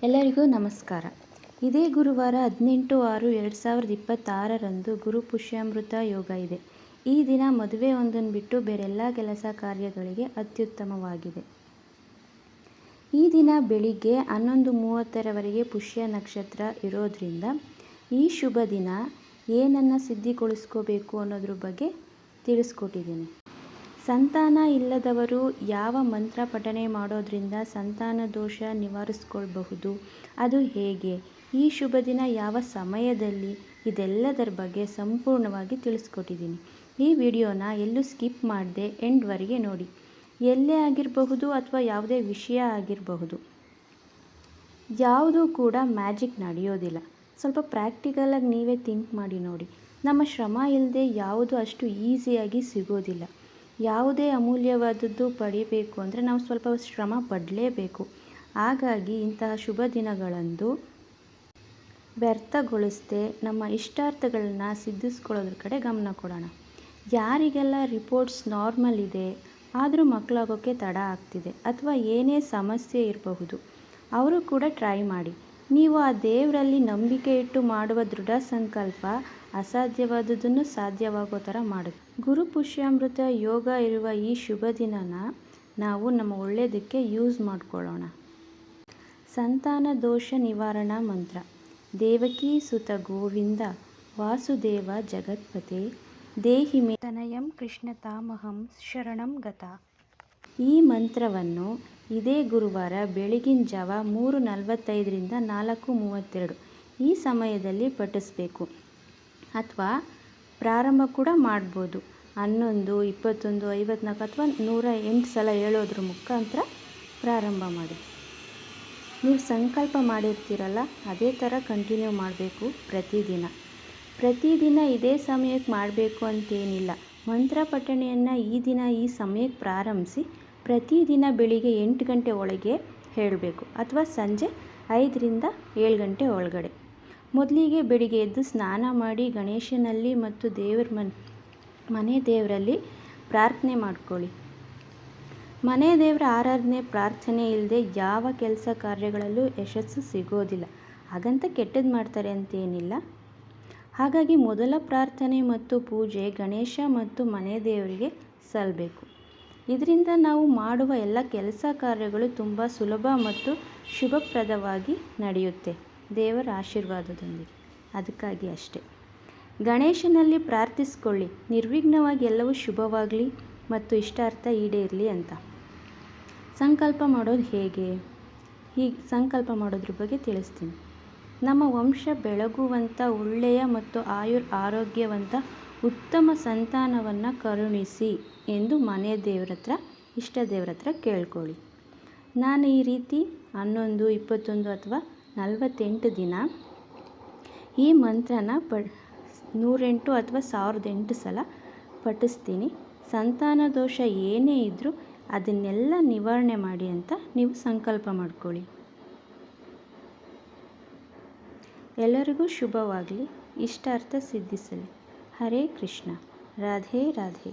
ಎಲ್ಲರಿಗೂ ನಮಸ್ಕಾರ. ಇದೇ ಗುರುವಾರ 18/6/2026 ಗುರು ಪುಷ್ಯಾಮೃತ ಯೋಗ ಇದೆ. ಈ ದಿನ ಮದುವೆ ಒಂದನ್ನು ಬಿಟ್ಟು ಬೇರೆಲ್ಲ ಕೆಲಸ ಕಾರ್ಯಗಳಿಗೆ ಅತ್ಯುತ್ತಮವಾಗಿದೆ. ಈ ದಿನ ಬೆಳಿಗ್ಗೆ 11:30ರವರೆಗೆ ಪುಷ್ಯ ನಕ್ಷತ್ರ ಇರೋದ್ರಿಂದ ಈ ಶುಭ ದಿನ ಏನನ್ನು ಸಿದ್ಧಿಗೊಳಿಸ್ಕೋಬೇಕು ಅನ್ನೋದ್ರ ಬಗ್ಗೆ ತಿಳಿಸ್ಕೊಟ್ಟಿದ್ದೀನಿ. ಸಂತಾನ ಇಲ್ಲದವರು ಯಾವ ಮಂತ್ರ ಪಠನೆ ಮಾಡೋದ್ರಿಂದ ಸಂತಾನ ದೋಷ ನಿವಾರಿಸ್ಕೊಳ್ಬಹುದು, ಅದು ಹೇಗೆ, ಈ ಶುಭ ದಿನ ಯಾವ ಸಮಯದಲ್ಲಿ, ಇದೆಲ್ಲದರ ಬಗ್ಗೆ ಸಂಪೂರ್ಣವಾಗಿ ತಿಳಿಸ್ಕೊಟ್ಟಿದ್ದೀನಿ. ಈ ವಿಡಿಯೋನ ಎಲ್ಲೂ ಸ್ಕಿಪ್ ಮಾಡದೆ ಎಂಡ್ವರೆಗೆ ನೋಡಿ. ಎಲ್ಲೇ ಆಗಿರಬಹುದು ಅಥವಾ ಯಾವುದೇ ವಿಷಯ ಆಗಿರಬಹುದು, ಯಾವುದೂ ಕೂಡ ಮ್ಯಾಜಿಕ್ ನಡೆಯೋದಿಲ್ಲ. ಸ್ವಲ್ಪ ಪ್ರಾಕ್ಟಿಕಲಾಗಿ ನೀವೇ ಥಿಂಕ್ ಮಾಡಿ ನೋಡಿ. ನಮ್ಮ ಶ್ರಮ ಇಲ್ಲದೆ ಯಾವುದು ಅಷ್ಟು ಈಸಿಯಾಗಿ ಸಿಗೋದಿಲ್ಲ. ಯಾವುದೇ ಅಮೂಲ್ಯವಾದದ್ದು ಪಡಿಬೇಕು ಅಂದರೆ ನಾವು ಸ್ವಲ್ಪ ಶ್ರಮ ಪಡಲೇಬೇಕು. ಹಾಗಾಗಿ ಇಂತಹ ಶುಭ ದಿನಗಳಂದು ವ್ಯರ್ಥಗೊಳಿಸದೆ ನಮ್ಮ ಇಷ್ಟಾರ್ಥಗಳನ್ನ ಸಿದ್ಧಿಸ್ಕೊಳ್ಳೋದ್ರ ಕಡೆ ಗಮನ ಕೊಡೋಣ. ಯಾರಿಗೆಲ್ಲ ರಿಪೋರ್ಟ್ಸ್ ನಾರ್ಮಲ್ ಇದೆ ಆದರೂ ಮಕ್ಕಳಾಗೋಕ್ಕೆ ತಡ ಆಗ್ತಿದೆ ಅಥವಾ ಏನೇ ಸಮಸ್ಯೆ ಇರಬಹುದು, ಅವರು ಕೂಡ ಟ್ರೈ ಮಾಡಿ. ನೀವು ಆ ದೇವರಲ್ಲಿ ನಂಬಿಕೆ ಇಟ್ಟು ಮಾಡುವ ದೃಢ ಸಂಕಲ್ಪ ಅಸಾಧ್ಯವಾದುದನ್ನು ಸಾಧ್ಯವಾಗೋ ಥರ ಮಾಡುತ್ತೆ. ಗುರು ಪುಷ್ಯಾಮೃತ ಯೋಗ ಇರುವ ಈ ಶುಭ ದಿನನ ನಾವು ನಮ್ಮ ಒಳ್ಳೆಯದಕ್ಕೆ ಯೂಸ್ ಮಾಡ್ಕೊಳ್ಳೋಣ. ಸಂತಾನ ದೋಷ ನಿವಾರಣಾ ಮಂತ್ರ. ದೇವಕೀ ಸುತ ಗೋವಿಂದ ವಾಸುದೇವ ಜಗತ್ಪತೆ ದೇಹಿ ಮೇ ತನಯಂ ಕೃಷ್ಣತಾಮಹಂ ಶರಣಂ ಗತ. ಈ ಮಂತ್ರವನ್ನು ಇದೇ ಗುರುವಾರ ಬೆಳಗಿನ ಜಾವ 3:45ರಿಂದ 4:32 ಈ ಸಮಯದಲ್ಲಿ ಪಠಿಸಬೇಕು. ಅಥವಾ ಪ್ರಾರಂಭ ಕೂಡ ಮಾಡ್ಬೋದು. 11, 21, 54 ಅಥವಾ 108 ಸಲ ಹೇಳೋದ್ರ ಮುಖಾಂತರ ಪ್ರಾರಂಭ ಮಾಡಿ. ನೀವು ಸಂಕಲ್ಪ ಮಾಡಿರ್ತೀರಲ್ಲ, ಅದೇ ಥರ ಕಂಟಿನ್ಯೂ ಮಾಡಬೇಕು ಪ್ರತಿದಿನ ಇದೇ ಸಮಯಕ್ಕೆ ಮಾಡಬೇಕು ಅಂತೇನಿಲ್ಲ. ಮಂತ್ರ ಪಠಣೆಯನ್ನು ಈ ದಿನ ಈ ಸಮಯಕ್ಕೆ ಪ್ರಾರಂಭಿಸಿ ಪ್ರತಿದಿನ ಬೆಳಿಗ್ಗೆ 8 ಗಂಟೆ ಒಳಗೆ ಹೇಳಬೇಕು ಅಥವಾ ಸಂಜೆ 5ರಿಂದ 7 ಗಂಟೆ ಒಳಗಡೆ. ಮೊದಲಿಗೆ ಬೆಳಿಗ್ಗೆ ಎದ್ದು ಸ್ನಾನ ಮಾಡಿ ಗಣೇಶನಲ್ಲಿ ಮತ್ತು ಮನೆ ದೇವರಲ್ಲಿ ಪ್ರಾರ್ಥನೆ ಮಾಡ್ಕೊಳ್ಳಿ. ಮನೆ ದೇವರ ಆರಾಧನೆ ಪ್ರಾರ್ಥನೆ ಇಲ್ಲದೆ ಯಾವ ಕೆಲಸ ಕಾರ್ಯಗಳಲ್ಲೂ ಯಶಸ್ಸು ಸಿಗೋದಿಲ್ಲ. ಹಾಗಂತ ಕೆಟ್ಟದ್ದು ಮಾಡ್ತಾರೆ ಅಂತೇನಿಲ್ಲ. ಹಾಗಾಗಿ ಮೊದಲ ಪ್ರಾರ್ಥನೆ ಮತ್ತು ಪೂಜೆ ಗಣೇಶ ಮತ್ತು ಮನೆ ದೇವರಿಗೆ ಸಲ್ಲಬೇಕು. ಇದರಿಂದ ನಾವು ಮಾಡುವ ಎಲ್ಲ ಕೆಲಸ ಕಾರ್ಯಗಳು ತುಂಬ ಸುಲಭ ಮತ್ತು ಶುಭಪ್ರದವಾಗಿ ನಡೆಯುತ್ತೆ, ದೇವರ ಆಶೀರ್ವಾದದೊಂದಿಗೆ. ಅದಕ್ಕಾಗಿ ಅಷ್ಟೇ. ಗಣೇಶನಲ್ಲಿ ಪ್ರಾರ್ಥಿಸ್ಕೊಳ್ಳಿ, ನಿರ್ವಿಘ್ನವಾಗಿ ಎಲ್ಲವೂ ಶುಭವಾಗಲಿ ಮತ್ತು ಇಷ್ಟಾರ್ಥ ಈಡೇರಲಿ ಅಂತ. ಸಂಕಲ್ಪ ಮಾಡೋದು ಹೇಗೆ? ಹೀಗೆ ಸಂಕಲ್ಪ ಮಾಡೋದ್ರ ಬಗ್ಗೆ ತಿಳಿಸ್ತೀನಿ. ನಮ್ಮ ವಂಶ ಬೆಳಗುವಂಥ ಒಳ್ಳೆಯ ಮತ್ತು ಆರೋಗ್ಯವಂತ ಉತ್ತಮ ಸಂತಾನವನ್ನು ಕರುಣಿಸಿ ಎಂದು ಮನೆ ದೇವ್ರ ಹತ್ರ, ಇಷ್ಟ ದೇವ್ರ ಹತ್ರ ಕೇಳ್ಕೊಳ್ಳಿ. ನಾನು ಈ ರೀತಿ 11, 21 ಅಥವಾ 48 ದಿನ ಈ ಮಂತ್ರನ 108 ಅಥವಾ 1008 ಸಲ ಪಠಿಸ್ತೀನಿ. ಸಂತಾನ ದೋಷ ಏನೇ ಇದ್ದರೂ ಅದನ್ನೆಲ್ಲ ನಿವಾರಣೆ ಮಾಡಿ ಅಂತ ನೀವು ಸಂಕಲ್ಪ ಮಾಡ್ಕೊಳ್ಳಿ. ಎಲ್ಲರಿಗೂ ಶುಭವಾಗಲಿ, ಇಷ್ಟಾರ್ಥ ಸಿದ್ಧಿಸಲಿ. ಹರೇ ಕೃಷ್ಣ. ರಾಧೆ ರಾಧೆ.